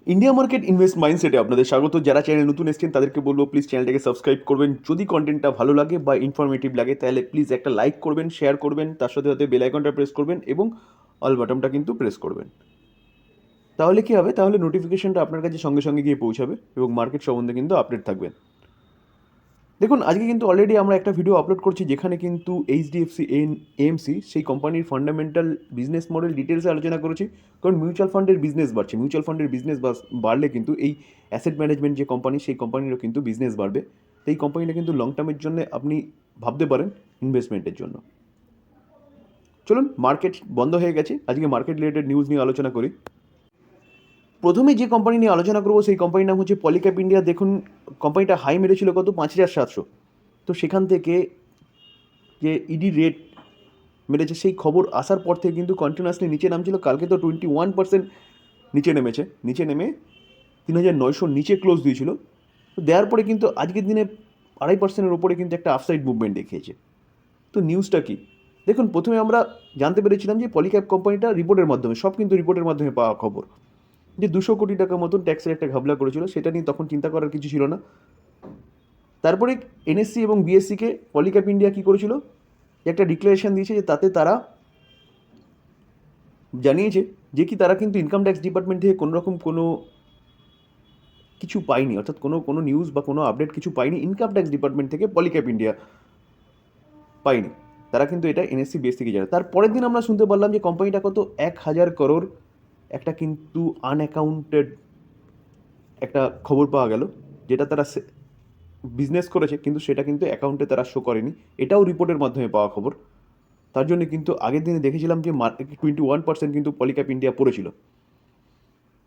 India market invest মাইন্ডসেটে আপনাদের স্বাগত। যারা চ্যানেল নতুন এসেছেন তাদেরকে বলবো প্লিজ চ্যানেলটাকে সাবস্ক্রাইব করবেন। যদি কন্টেন্টটা ভালো লাগে বা ইনফরমেটিভ লাগে তাহলে প্লিজ একটা লাইক করবেন, শেয়ার করবেন, তার সাথে সাথে বেল আইকনটা প্রেস করবেন এবং অল বাটনটা কিন্তু প্রেস করবেন। তাহলে কি হবে, তাহলে নোটিফিকেশনটা আপনার কাছে সঙ্গে সঙ্গে গিয়ে পৌঁছাবে এবং মার্কেট সম্বন্ধে কিন্তু আপডেট থাকবেন। দেখুন, আজকে কিন্তু অলরেডি আমরা একটা ভিডিও আপলোড করছি যেখানে কিন্তু এইচডিএফসি এএমসি সেই কোম্পানির ফান্ডামেন্টাল বিজনেস মডেল ডিটেলসে আলোচনা করেছি। কারণ মিউচুয়াল ফান্ডের বিজনেস বাড়ছে, মিউচুয়াল ফান্ডের বিজনেস বাড়লে কিন্তু এই অ্যাসেট ম্যানেজমেন্ট যে কোম্পানি সেই কোম্পানিরও কিন্তু বিজনেস বাড়বে। তো এই কোম্পানিটা কিন্তু লং টার্মের জন্য আপনি ভাবতে পারেন ইনভেস্টমেন্টের জন্য। চলুন, মার্কেট বন্ধ হয়ে গেছে, আজকে মার্কেট রিলেটেড নিউজ নিয়ে আলোচনা করি। প্রথমে যে কোম্পানি নিয়ে আলোচনা করবো সেই কোম্পানির নাম হচ্ছে পলিক্যাপ ইন্ডিয়া। দেখুন, কোম্পানিটা হাই মেরেছিল কত, 5,700। তো সেখান থেকে যে ইডি রেট মেরেছে সেই খবর আসার পর থেকে কিন্তু কন্টিনিউয়াসলি নিচে নামছিল। কালকে তো 21% নিচে নেমেছে, নিচে নেমে 3,900 নিচে ক্লোজ দিয়েছিল। তো দেওয়ার পরে কিন্তু আজকের দিনে 2.5%-এর ওপরে কিন্তু একটা আপসাইড মুভমেন্ট দেখিয়েছে। তো নিউজটা কি দেখুন, প্রথমে আমরা জানতে পেরেছিলাম যে পলিক্যাপ কোম্পানিটা রিপোর্টের মাধ্যমে, সব কিন্তু রিপোর্টের মাধ্যমে পাওয়া খবর, যে 200 কোটি টাকা মতন ট্যাক্সের একটা ঘাবলা করেছিল। সেটা নিয়ে তখন চিন্তা করার কিছু ছিল না। তারপরে এনএসসি এবং বিএসসিকে পলিক্যাপ ইন্ডিয়া কী করেছিল, একটা ডিক্লারেশন দিয়েছে যে তাতে তারা জানিয়েছে যে কি তারা কিন্তু ইনকাম ট্যাক্স ডিপার্টমেন্ট থেকে কোনো রকম কোনো কিছু পায়নি, অর্থাৎ কোনো কোনো নিউজ বা কোনো আপডেট কিছু পায়নি ইনকাম ট্যাক্স ডিপার্টমেন্ট থেকে, পলিক্যাপ ইন্ডিয়া পায়নি। তারা কিন্তু এটা এনএসসি বিএস থেকে জানে। তারপরের দিন আমরা শুনতে পারলাম যে কোম্পানিটা কত 1,000 করোড় একটা কিন্তু আনঅ্যাকাউন্টেড একটা খবর পাওয়া গেল, যেটা তারা বিজনেস করেছে কিন্তু সেটা কিন্তু অ্যাকাউন্টে তারা শো করেনি। এটাও রিপোর্টের মাধ্যমে পাওয়া খবর। তার জন্য কিন্তু আগের দিনে দেখেছিলাম যে 21% কিন্তু পলিক্যাপ ইন্ডিয়া পড়েছিল।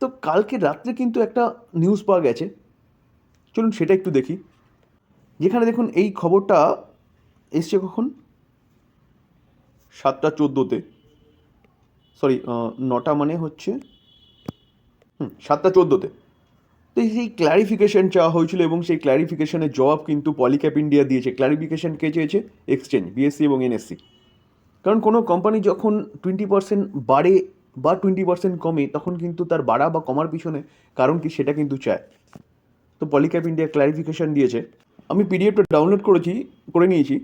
তো কালকে রাত্রে কিন্তু একটা নিউজ পাওয়া গেছে, চলুন সেটা একটু দেখি। যেখানে দেখুন এই খবরটা এসছে কখন, 7টা 14-তে, সরি 9টা মানে হচ্ছে 7টা 14-তে। তো সেই ক্ল্যারিফিকেশান চাওয়া হয়েছিল এবং সেই ক্ল্যারিফিকেশানের জবাব কিন্তু পলিক্যাপ ইন্ডিয়া দিয়েছে। ক্ল্যারিফিকেশান কে চেয়েছে? এক্সচেঞ্জ, বিএসসি এবং এনএসসি। কারণ কোনো কোম্পানি যখন 20% বাড়ে বা 20% কমে তখন কিন্তু তার বাড়া বা কমার পিছনে কারণ কি সেটা কিন্তু চায়। তো পলিক্যাপ ইন্ডিয়া ক্ল্যারিফিকেশান দিয়েছে। আমি পিডিএফটা ডাউনলোড করে নিয়েছি।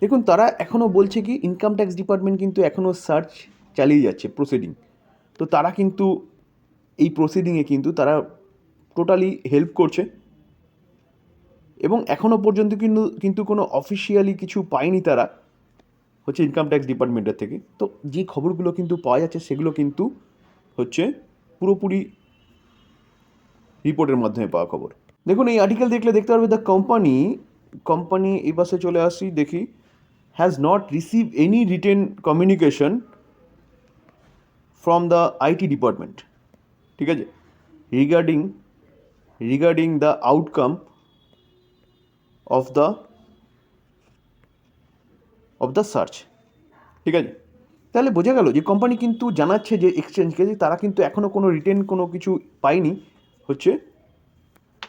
দেখুন, তারা এখনও বলছে কি ইনকাম ট্যাক্স ডিপার্টমেন্ট কিন্তু এখনও সার্চ চালিয়ে যাচ্ছে, প্রসিডিং। তো তারা কিন্তু এই প্রসিডিংয়ে কিন্তু তারা টোটালি হেল্প করছে এবং এখনও পর্যন্ত কিন্তু কিন্তু কোনো অফিসিয়ালি কিছু পায়নি তারা হচ্ছে ইনকাম ট্যাক্স ডিপার্টমেন্টের থেকে। তো যে খবরগুলো কিন্তু পাওয়া যাচ্ছে সেগুলো কিন্তু হচ্ছে পুরোপুরি রিপোর্টের মাধ্যমে পাওয়া খবর। দেখুন, এই আর্টিকেল দেখলে দেখতে পারবে দ্য কোম্পানি এই পাশে চলে আসি, দেখি has not receive any written communication from the IT department, ঠিক আছে, regarding the outcome of the search, ঠিক আছে। তাহলে বোঝা গেল যে কোম্পানি কিন্তু জানাচ্ছে যে এক্সচেঞ্জকে যে তারা কিন্তু এখনও কোনো রিটেন কোনো কিছু পায়নি হচ্ছে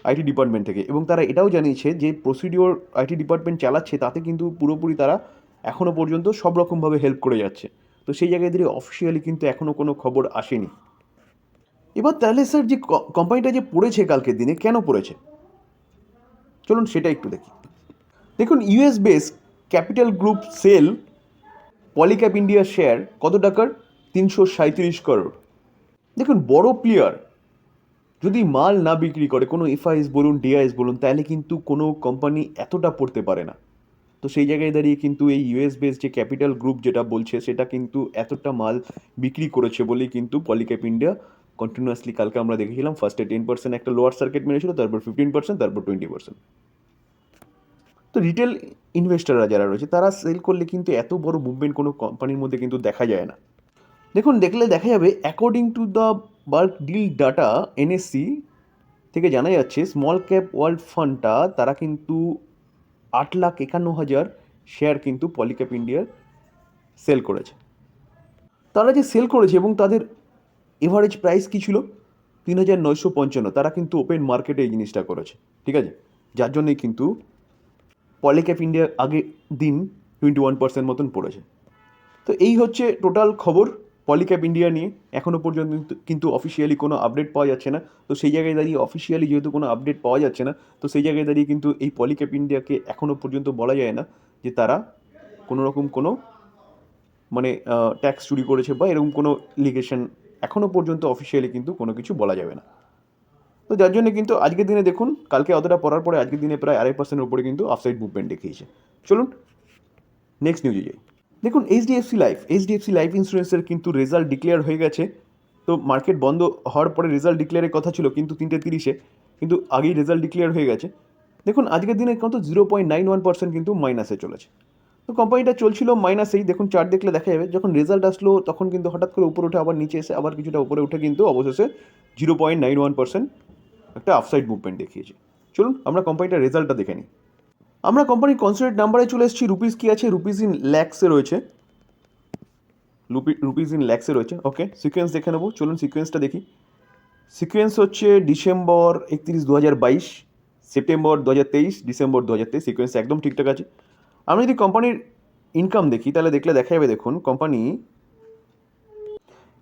আইটি ডিপার্টমেন্ট থেকে, এবং তারা এটাও জানিয়েছে যে প্রসিডিওর আইটি ডিপার্টমেন্ট চালাচ্ছে তাতে কিন্তু পুরোপুরি তারা এখনও পর্যন্ত সব রকমভাবে হেল্প করে যাচ্ছে। তো সেই জায়গায় দিয়ে অফিসিয়ালি কিন্তু এখনও কোনো খবর আসেনি। এবার তাহলে স্যার যে কোম্পানিটা যে পড়েছে কালকের দিনে, কেন পড়েছে চলুন সেটা একটু দেখি। দেখুন, US base capital group sell Polycab India share কত টাকার, 337 করোড়। দেখুন, বড় প্লেয়ার যদি মাল না বিক্রি করে, কোনো এফআইএস বলুন ডিআইএস বলুন, তাহলে কিন্তু কোনো কোম্পানি এতটা পড়তে পারে না। তো সেই জায়গায় দাঁড়িয়ে কিন্তু এই ইউএস বেস যে ক্যাপিটাল গ্রুপ যেটা বলছে সেটা কিন্তু এতটা মাল বিক্রি করেছে বলেই কিন্তু পলিক্যাপ ইন্ডিয়া কন্টিনিউয়াসলি কালকে আমরা দেখেছিলাম ফার্স্টে 10% একটা লোয়ার সার্কিট মেরেছিল, তারপর 15%, তারপর 20%। তো রিটেল ইনভেস্টাররা যারা রয়েছে তারা সেল করলে কিন্তু এত বড় মুভমেন্ট কোনো কোম্পানির মধ্যে কিন্তু দেখা যায় না। দেখুন, দেখলে দেখা যাবে according to the bulk deal data NSC থেকে জানা যাচ্ছে স্মল ক্যাপ ওয়ার্ল্ড ফান্ডটা তারা কিন্তু 8,51,000 শেয়ার কিন্তু পলিক্যাপ ইন্ডিয়ার সেল করেছে। তারা যে সেল করেছে এবং তাদের এভারেজ প্রাইস কী ছিল, 3,955। তারা কিন্তু ওপেন মার্কেটে এই জিনিসটা করেছে, ঠিক আছে, যার জন্যই কিন্তু পলিক্যাপ ইন্ডিয়া আগে দিন 21% মতন পড়েছে। তো এই হচ্ছে টোটাল খবর পলিক্যাপ ইন্ডিয়া নিয়ে এখনও পর্যন্ত কিন্তু অফিসিয়ালি কোনো আপডেট পাওয়া যাচ্ছে না। তো সেই জায়গায় দাঁড়িয়ে অফিসিয়ালি যেহেতু কোনো আপডেট পাওয়া যাচ্ছে না, তো সেই জায়গায় দাঁড়িয়ে কিন্তু এই পলিক্যাপ ইন্ডিয়াকে এখনও পর্যন্ত বলা যায় না যে তারা কোনো রকম কোনো মানে ট্যাক্স চুরি করেছে বা এরকম কোনো লিগেশন এখনও পর্যন্ত অফিসিয়ালি কিন্তু কোনো কিছু বলা যাবে না। তো যার জন্য কিন্তু আজকের দিনে দেখুন, কালকে অতটা পড়ার পরে আজকের দিনে প্রায় 2.5% উপরে কিন্তু আফসাইড মুভমেন্ট দেখিয়েছে। চলুন নেক্সট নিউজে যাই। দেখুন এইচডিএফসি লাইফ ইন্স্যুরেন্সের কিন্তু রেজাল্ট ডিক্লেয়ার হয়ে গেছে। তো মার্কেট বন্ধ হওয়ার পরে রেজাল্ট ডিক্লেয়ারের কথা ছিল কিন্তু 3:30 কিন্তু আগেই রেজাল্ট ডিক্লেয়ার হয়ে গেছে। দেখুন আজকের দিনে কত 0.91% কিন্তু মাইনাসে চলেছে। তো কোম্পানিটা চলছিল মাইনাসেই, দেখুন চার্ট দেখলে দেখা যাবে যখন রেজাল্ট আসলো তখন কিন্তু হঠাৎ করে উপরে উঠে আবার নিচে এসে আবার কিছুটা উপরে উঠে কিন্তু অবশেষে 0.91% একটা আফসাইড মুভমেন্ট দেখিয়েছে। চলুন আমরা কোম্পানিটার রেজাল্টটা দেখে নিই। আমরা কোম্পানির কনসোলিডেট নাম্বারে চলে এসেছি। রুপিস কি আছে, রুপিস ইন ল্যাক্সে রয়েছে, রুপিস ইন ল্যাক্সে রয়েছে। ওকে, সিকোয়েন্স দেখে নেবো, চলুন সিকোয়েন্সটা দেখি। সিকোয়েন্স হচ্ছে ডিসেম্বর 31, 2022, সেপ্টেম্বর 2023, ডিসেম্বর 2023, সিকোয়েন্স একদম ঠিকঠাক আছে। আমরা যদি কোম্পানির ইনকাম দেখি তাহলে দেখলে দেখা যাবে, দেখুন কোম্পানি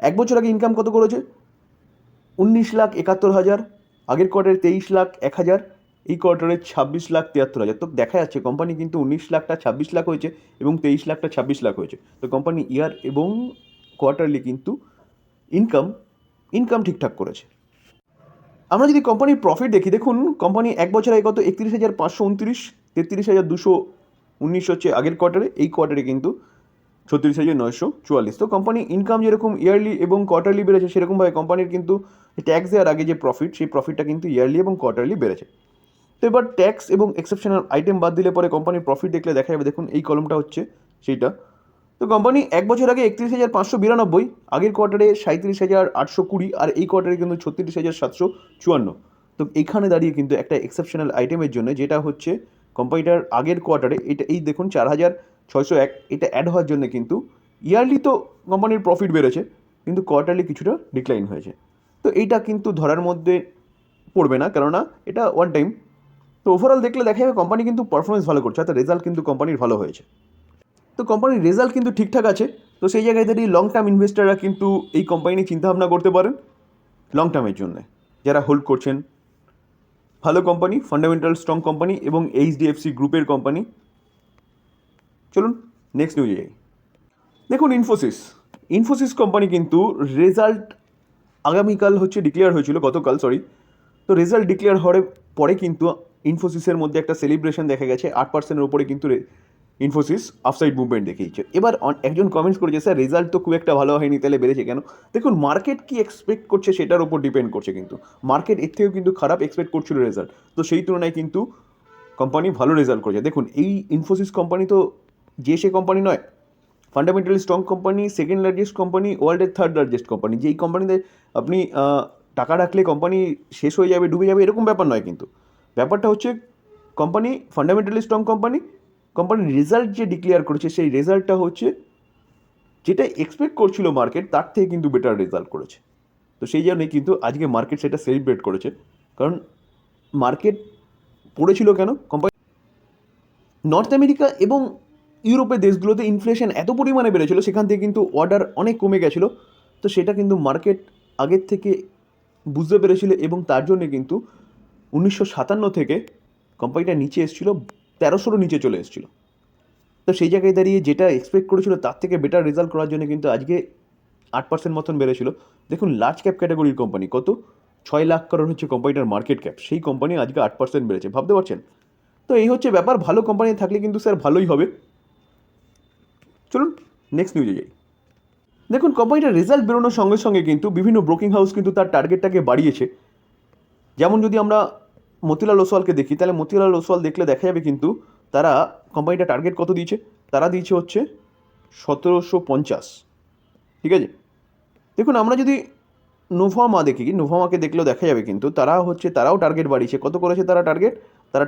এক বছর আগে ইনকাম কত করেছে, 19,71,000, আগের কোয়ার্টারে 23,01,000, এই কোয়ার্টারে 26,73,000। তো দেখা যাচ্ছে কোম্পানি কিন্তু 19 লাখটা 26 লাখ হয়েছে এবং 23 লাখটা 26 লাখ হয়েছে। তো কোম্পানি ইয়ার এবং কোয়ার্টারলি কিন্তু ইনকাম ঠিকঠাক করেছে। আমরা যদি কোম্পানির প্রফিট দেখি, দেখুন কোম্পানি এক বছর আগে কত 31,529, 33,219 হচ্ছে আগের কোয়ার্টারে, এই কোয়ার্টারে কিন্তু 36,944। তো কোম্পানি ইনকাম যেরকম ইয়ারলি এবং কোয়ার্টারলি বেড়েছে, সেরকমভাবে কোম্পানির কিন্তু ট্যাক্স দেওয়ার আগে যে প্রফিট, সেই প্রফিটটা কিন্তু ইয়ারলি এবং কোয়ার্টারলি বেড়েছে। তো এবার ট্যাক্স এবং এক্সেপশনাল আইটেম বাদ দিলে পরে কোম্পানির প্রফিট দেখলে দেখা যাবে, দেখুন এই কলমটা হচ্ছে সেইটা। তো কোম্পানি এক বছর আগে 31,592, আগের কোয়ার্টারে 37,820, আর এই কোয়ার্টারে কিন্তু 36,754। তো এখানে দাঁড়িয়ে কিন্তু একটা এক্সেপশনাল আইটেমের জন্য, যেটা হচ্ছে কোম্পানিটার আগের কোয়ার্টারে এটা এই দেখুন 4,601, এটা অ্যাড হওয়ার জন্য কিন্তু ইয়ারলি তো কোম্পানির প্রফিট বেড়েছে কিন্তু কোয়ার্টারলি কিছুটা ডিক্লাইন হয়েছে। তো এইটা কিন্তু ধরার মধ্যে পড়বে না, কেননা এটা ওয়ান টাইম। তো ওভারঅল দেখলে দেখা যাবে কোম্পানি কিন্তু পারফরমেন্স ভালো করছে, অর্থাৎ রেজাল্ট কিন্তু কোম্পানির ভালো হয়েছে। তো কোম্পানির রেজাল্ট কিন্তু ঠিকঠাক আছে। তো সেই জায়গায় দাঁড়িয়ে লং টার্ম ইনভেস্টাররা কিন্তু এই কোম্পানি নিয়ে চিন্তাভাবনা করতে পারেন লং টার্মের জন্য, যারা হোল্ড করছেন। ভালো কোম্পানি, ফান্ডামেন্টাল স্ট্রং কোম্পানি এবং এইচডিএফসি গ্রুপের কোম্পানি। চলুন নেক্সট নিউজে যাই। দেখুন ইনফোসিস কোম্পানি কিন্তু রেজাল্ট আগামীকাল হচ্ছে ডিক্লেয়ার হয়েছিল, গতকাল সরি। তো রেজাল্ট ডিক্লেয়ার হওয়ার পরে কিন্তু ইনফোসিসের মধ্যে একটা সেলিব্রেশন দেখা গেছে, 8%-এর ওপরে কিন্তু ইনফোসিস আফসাইড মুভমেন্ট দেখিয়েছে। এবার একজন কমেন্টস করেছে, স্যার রেজাল্ট তো খুব একটা ভালো হয়নি, তাহলে বেড়েছে কেন? দেখুন মার্কেট কি এক্সপেক্ট করছে সেটার উপর ডিপেন্ড করছে, কিন্তু মার্কেট এর থেকেও কিন্তু খারাপ এক্সপেক্ট করছিল রেজাল্ট, তো সেই তুলনায় কিন্তু কোম্পানি ভালো রেজাল্ট করেছে। দেখুন এই ইনফোসিস কোম্পানি তো সে কোম্পানি নয়, fundamentally strong company, second largest company, ওয়ার্ল্ডের থার্ড লার্জেস্ট কোম্পানি। যেই কোম্পানিতে আপনি টাকা রাখলে কোম্পানি শেষ হয়ে যাবে, ডুবে যাবে, এরকম ব্যাপার নয়। কিন্তু ব্যাপারটা হচ্ছে কোম্পানি ফান্ডামেন্টালি স্ট্রং কোম্পানির রেজাল্ট যে ডিক্লেয়ার করেছে, সেই রেজাল্টটা হচ্ছে যেটা এক্সপেক্ট করছিল মার্কেট, তার থেকে কিন্তু বেটার রেজাল্ট করেছে। তো সেই জন্যই কিন্তু আজকে মার্কেট সেটা সেলিব্রেট করেছে, কারণ মার্কেট পড়েছিল কেন, কোম্পানি নর্থ আমেরিকা এবং ইউরোপের দেশগুলোতে ইনফ্লেশন এত পরিমাণে বেড়েছিল, সেখান থেকে কিন্তু অর্ডার অনেক কমে গেছিলো। তো সেটা কিন্তু মার্কেট আগের থেকে বুঝতে পেরেছিল এবং তার জন্যে কিন্তু 1957 থেকে কোম্পানিটা নিচে এসেছিলো, 1300 নিচে চলে এসেছিলো। তো সেই জায়গায় দাঁড়িয়ে যেটা এক্সপেক্ট করেছিল তার থেকে বেটার রেজাল্ট করার জন্য কিন্তু আজকে 8% মতন বেড়েছিল। দেখুন লার্জ ক্যাপ ক্যাটাগরির কোম্পানি কত 6 লাখ করোড় হচ্ছে কোম্পানিটার মার্কেট ক্যাপ, সেই কোম্পানি আজকে 8% বেড়েছে, ভাবতে পারছেন? তো এই হচ্ছে ব্যাপার, ভালো কোম্পানি থাকলে কিন্তু স্যার ভালোই হবে। চলুন নেক্সট নিউজে যাই। দেখুন কোম্পানিটার রেজাল্ট বেরোনোর সঙ্গে সঙ্গে কিন্তু বিভিন্ন ব্রোকিং হাউস কিন্তু তার টার্গেটটাকে বাড়িয়েছে। যেমন যদি আমরা মতিলাল ওসওয়ালকে দেখি, তাহলে মতিলাল ওসওয়াল দেখলে দেখা যাবে কিন্তু তারা কোম্পানিটা টার্গেট কত দিয়েছে, তারা দিয়েছে হচ্ছে 1750। ঠিক আছে, দেখুন আমরা যদি নোভামা দেখি, নোভামাকে দেখলেও দেখা যাবে কিন্তু তারাও টার্গেট বাড়িয়েছে। কত করেছে তারা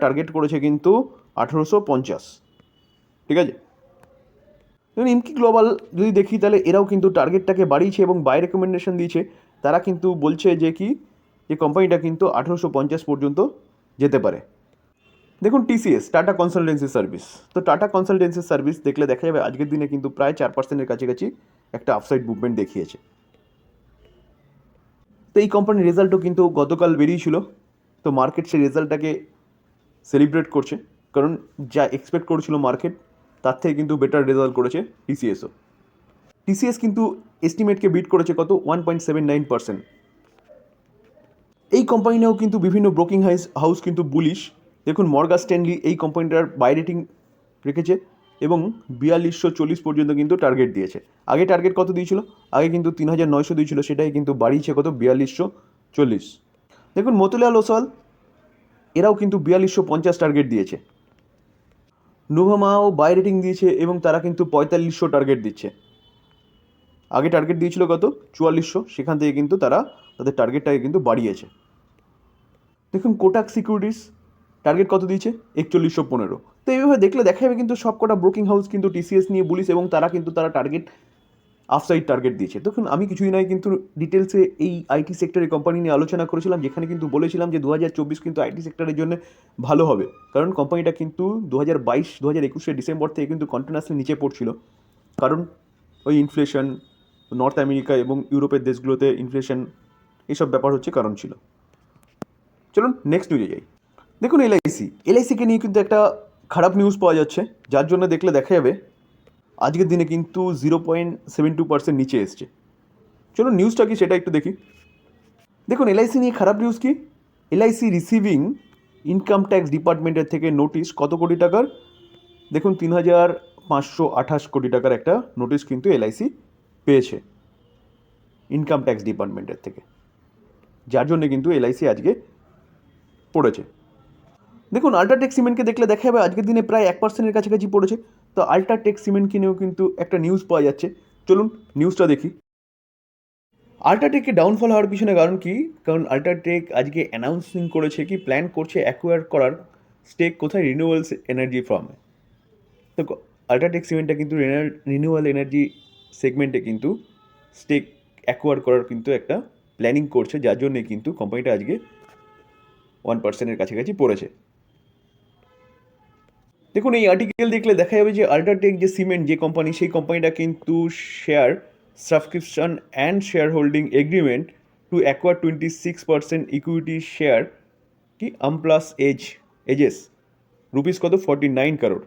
টার্গেট করেছে কিন্তু 1850। ঠিক আছে, দেখুন ইমকি গ্লোবাল যদি দেখি তাহলে এরাও কিন্তু টার্গেটটাকে বাড়িয়েছে এবং বাই রেকমেন্ডেশন দিয়েছে। তারা কিন্তু বলছে যে কোম্পানিটা কিন্তু 1850 পর্যন্ত যেতে পারে। দেখুন টিসিএস, টাটা কনসালটেন্সি সার্ভিস, তো টাটা কনসালটেন্সি সার্ভিস দেখলে দেখা যাবে আজকের দিনে কিন্তু প্রায় 4%-এর কাছাকাছি একটা আপসাইড মুভমেন্ট দেখিয়েছে। তো এই কোম্পানির রেজাল্টও কিন্তু গতকাল বেরিয়েছিল, তো মার্কেট সেই রেজাল্টটাকে সেলিব্রেট করছে, কারণ যা এক্সপেক্ট করেছিল মার্কেট তার থেকে কিন্তু বেটার রেজাল্ট করেছে টিসিএসও। টিসিএস কিন্তু এস্টিমেটকে বিট করেছে কত 1.79%। এই কোম্পানিটাও কিন্তু বিভিন্ন ব্রোকিং হাউস কিন্তু বুলিশ। দেখুন মর্গান স্ট্যানলি এই কোম্পানিটার বাই রেটিং রেখেছে এবং 4240 পর্যন্ত কিন্তু টার্গেট দিয়েছে। আগে টার্গেট কত দিয়েছিল? আগে কিন্তু 3900 দিয়েছিল, সেটাই কিন্তু বাড়িয়েছে কত 4240। দেখুন মতিলাল ওসওয়াল এরাও কিন্তু 4250 টার্গেট দিয়েছে। নোভামাও বাই রেটিং দিয়েছে এবং তারা কিন্তু 4500 টার্গেট দিচ্ছে। আগে টার্গেট দিয়েছিল কত 4400, সেখান থেকে কিন্তু তারা তাদের টার্গেটটাকে কিন্তু বাড়িয়েছে। দেখুন কোটাক সিকিউরিটিস টার্গেট কত দিয়েছে 4115। তো এইভাবে দেখলে দেখা যাবে কিন্তু সব কটা ব্রোকিং হাউস কিন্তু টিসিএস নিয়ে বলিস এবং তারা কিন্তু টার্গেট আফসাইড টার্গেট দিয়েছে। দেখুন আমি কিছুদিন আগে কিন্তু ডিটেলসে এই আইটি সেক্টরের কোম্পানি নিয়ে আলোচনা করেছিলাম, যেখানে কিন্তু বলেছিলাম যে 2024 কিন্তু আইটি সেক্টরের জন্য ভালো হবে, কারণ কোম্পানিটা কিন্তু 2021 ডিসেম্বর থেকে কিন্তু কন্টিনিউয়াসলি নিচে পড়ছিল, কারণ ওই ইনফ্লেশন, নর্থ আমেরিকা এবং ইউরোপের দেশগুলোতে ইনফ্লেশন, এইসব ব্যাপার হচ্ছে কারণ ছিল। চলুন নেক্সট নিউজে যাই। দেখুন এলআইসিকে নিয়ে কিন্তু একটা খারাপ নিউজ পাওয়া যাচ্ছে, যার জন্য দেখলে দেখা যাবে আজকের দিনে কিন্তু 0.72% নিচে এসছে। চলুন নিউজটা কি সেটা একটু দেখি। দেখুন এলআইসি নিয়ে খারাপ নিউজ কি, এলআইসি রিসিভিং ইনকাম ট্যাক্স ডিপার্টমেন্টের থেকে নোটিশ কত কোটি টাকার? দেখুন 3528 কোটি টাকার একটা নোটিশ কিন্তু এলআইসি পেয়েছে ইনকাম ট্যাক্স ডিপার্টমেন্টের থেকে, যার জন্য কিন্তু এলআইসি আজকে পড়েছে। দেখুন আল্ট্রাটেক সিমেন্টকে দেখলে দেখা যাবে আজকের দিনে প্রায় 1%-এর কাছাকাছি পড়েছে। তো আল্ট্রাটেক সিমেন্টকে নিয়েও কিন্তু একটা নিউজ পাওয়া যাচ্ছে, চলুন নিউজটা দেখি। আল্ট্রাটেককে ডাউনফল হওয়ার পিছনে কারণ কি? কারণ আল্ট্রাটেক আজকে অ্যানাউন্সিং করেছে কি প্ল্যান করছে অ্যাকোয়ার করার স্টেক কোথায়, রিনিউয়েবলস এনার্জি ফার্মে। তো আল্ট্রাটেক সিমেন্টটা কিন্তু রিনিউয়েবল এনার্জি সেগমেন্টে কিন্তু স্টেক অ্যাকোয়ার করার কিন্তু একটা প্ল্যানিং করছে, যার জন্যে কিন্তু কোম্পানিটা আজকে 1%-এর কাছাকাছি পড়েছে। দেখুন এই আর্টিকেল দেখলে দেখা যাবে যে আল্ট্রাটেক যে সিমেন্ট যে কোম্পানি, সেই কোম্পানিটা কিন্তু share subscription and share holding agreement to acquire 26% equity share কি আমপ্লাস এজেস রুপিস কত 49 কারোর।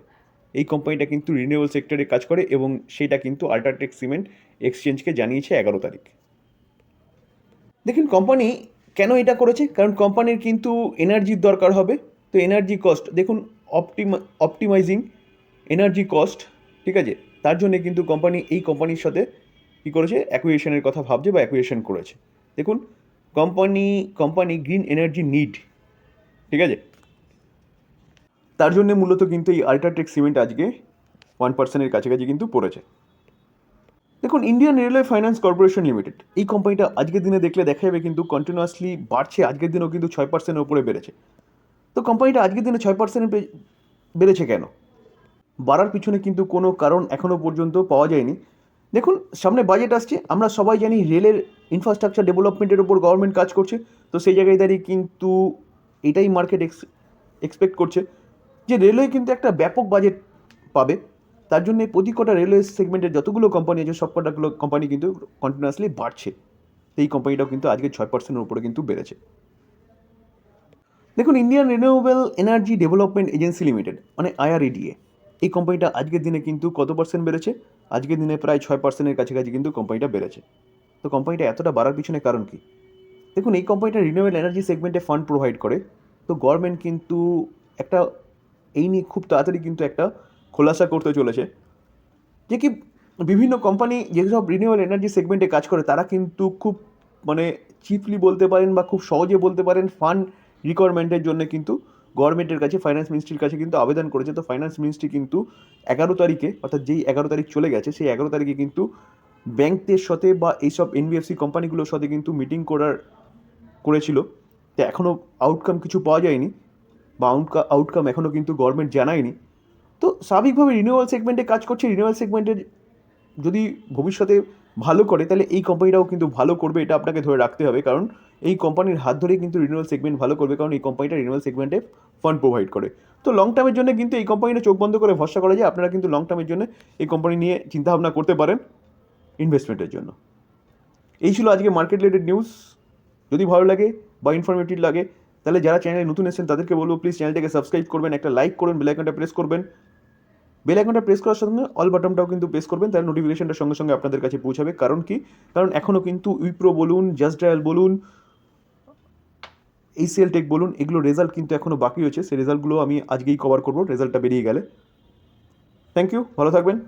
এই কোম্পানিটা কিন্তু রিনিউয়েবল সেক্টরে কাজ করে এবং সেটা কিন্তু আল্ট্রাটেক সিমেন্ট এক্সচেঞ্জকে জানিয়েছে 11 তারিখ। দেখুন কোম্পানি কেন এটা করেছে, কারণ কোম্পানির কিন্তু এনার্জির দরকার হবে। তো এনার্জি কস্ট দেখুন অপটিমাইজিং এনার্জি কস্ট, ঠিক আছে, তার জন্য কিন্তু এই কোম্পানির সাথে কী করেছে, অ্যাকুইজিশনের কথা ভাবছে বা অ্যাকুইজিশন করেছে। দেখুন কোম্পানি গ্রিন এনার্জি নিড, ঠিক আছে, তার জন্য মূলত কিন্তু এই আল্ট্রাটেক সিমেন্ট আজকে 1%-এর কাছাকাছি কিন্তু পড়েছে। দেখুন Indian railway finance corporation limited এই কোম্পানিটা আজকের দিনে দেখলে দেখা যাবে কিন্তু কন্টিনিউয়াসলি বাড়ছে, আজকের দিনেও কিন্তু 6%-এর উপরে বেড়েছে। তো কোম্পানিটা আজকের দিনে 6% বেড়েছে কেন? বাড়ার পিছনে কিন্তু কোনো কারণ এখনও পর্যন্ত পাওয়া যায়নি। দেখুন সামনে বাজেট আসছে, আমরা সবাই জানি রেলের ইনফ্রাস্ট্রাকচার ডেভেলপমেন্টের উপর গভর্নমেন্ট কাজ করছে। তো সেই জায়গায় দাঁড়িয়ে কিন্তু এটাই মার্কেট এক্সপেক্ট করছে যে রেলওয়ে কিন্তু একটা ব্যাপক বাজেট পাবে। তার জন্য প্রতি কটা রেলওয়ে সেগমেন্টের যতগুলো কোম্পানি আছে সব কটাগুলো কোম্পানি কিন্তু কন্টিনিউয়াসলি বাড়ছে। এই কোম্পানিটাও কিন্তু আজকে 6%-এর উপরে কিন্তু বেড়েছে। দেখুন Indian renewable energy development agency limited মানে IREDA এই কোম্পানিটা আজকের দিনে কিন্তু কত পার্সেন্ট বেড়েছে? আজকের দিনে প্রায় 6%-এর কাছাকাছি কিন্তু কোম্পানিটা বেড়েছে। তো কোম্পানিটা এতটা বাড়ার পিছনে কারণ কি? দেখুন এই কোম্পানিটা রিনিউয়েবল এনার্জি সেগমেন্টে ফান্ড প্রোভাইড করে। তো গভর্নমেন্ট কিন্তু একটা এই নিয়ে খুব তাড়াতাড়ি কিন্তু একটা খোলাসা করতে চলেছে যে কি বিভিন্ন কোম্পানি যেসব রিনিউয়েবল এনার্জি সেগমেন্টে কাজ করে তারা কিন্তু খুব মানে চিপলি বলতে পারেন বা খুব সহজে বলতে পারেন ফান্ড রিকোয়ারমেন্টের জন্য কিন্তু গভর্নমেন্টের কাছে ফাইন্যান্স মিনিস্ট্রির কাছে কিন্তু আবেদন করেছে। তো ফাইন্যান্স মিনিস্ট্রি কিন্তু 11 তারিখে, অর্থাৎ যেই 11 তারিখ চলে গেছে সেই 11 তারিখে কিন্তু ব্যাংকদের সাথে বা এইসব এনবিএফসি কোম্পানিগুলোর সাথে কিন্তু মিটিং করেছিল। তো এখনও আউটকাম কিছু পাওয়া যায়নি বা আউটকাম এখনও কিন্তু গভর্নমেন্ট জানায়নি। তো স্বাভাবিকভাবে রিনিউয়াল সেগমেন্টে কাজ করছে, রিনিউয়াল সেগমেন্টের যদি ভবিষ্যতে ভালো করে তাহলে এই কোম্পানিটাও কিন্তু ভালো করবে, এটা আপনাকে ধরে রাখতে হবে, কারণ এই কোম্পানির হাত ধরেই কিন্তু রিনিউয়াল সেগমেন্ট ভালো করবে, কারণ এই কোম্পানিটা রিনিউয়াল সেগমেন্টে ফান্ড প্রোভাইড করে। তো লং টার্মের জন্য কিন্তু এই কোম্পানিটা চোখ বন্ধ করে ভরসা করা যায়। আপনারা কিন্তু লং টার্মের জন্য এই কোম্পানি নিয়ে চিন্তাভাবনা করতে পারেন। ইনভেস্টমেন্টের জন্য। এই ছিল আজকে মার্কেট রিলেটেড নিউজ। যদি ভালো লাগে বা ইনফরমেটিভ লাগে তাহলে যারা চ্যানেলে নতুন এসেছেন তাদেরকে বলবো প্লিজ চ্যানেলটাকে সাবস্ক্রাইব করবেন, একটা লাইক করবেন, বেল আইকনটা প্রেস করবেন। বেল আইকনটা প্রেস করার সঙ্গে অল বাটনটাও কিন্তু প্রেস করবেন, তাহলে নোটিফিকেশনটা সঙ্গে সঙ্গে আপনাদের কাছে পৌঁছাবে। কারণ কি? কারণ এখনও কিন্তু উইপ্রো বলুন, জাস্ট ডায়াল বলুন, এইচসিএল টেক বলুন, এগুলো রেজাল্ট কিন্তু এখনও বাকি রয়েছে। সেই রেজাল্টগুলো আমি আজকেই কভার করবো রেজাল্টটা বেরিয়ে গেলে। থ্যাংক ইউ, ভালো থাকবেন।